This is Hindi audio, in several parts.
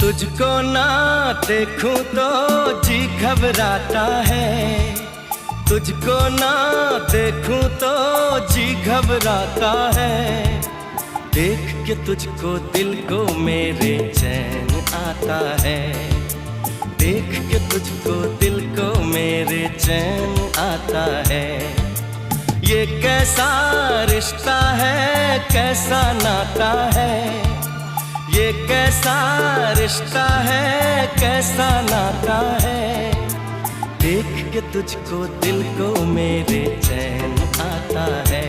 तुझको ना देखूं तो जी घबराता है, तुझको ना देखूं तो जी घबराता है। देख के तुझको दिल को मेरे चैन आता है, देख के तुझको दिल को मेरे चैन आता है। ये कैसा रिश्ता है, कैसा नाता है, ये कैसा रिश्ता है, कैसा नाता है। देख के तुझको दिल को मेरे चैन आता है,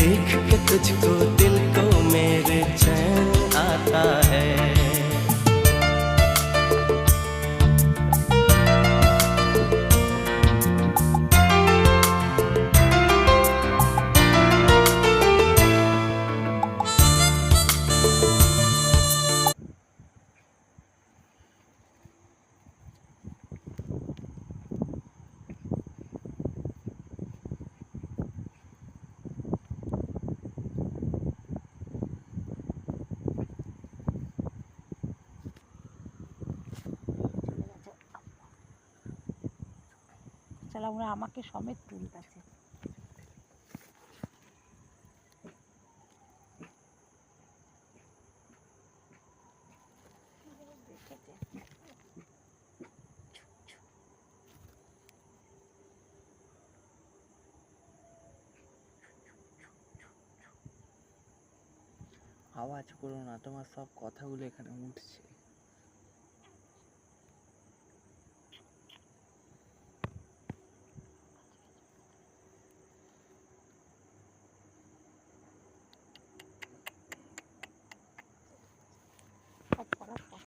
देख के तुझको दिल को मेरे चैन आता है। চলা ওরা আমাকে সমেত তুলতেছে। আওয়াজ করো না, তোমার সব কথাগুলো এখানে উঠছে।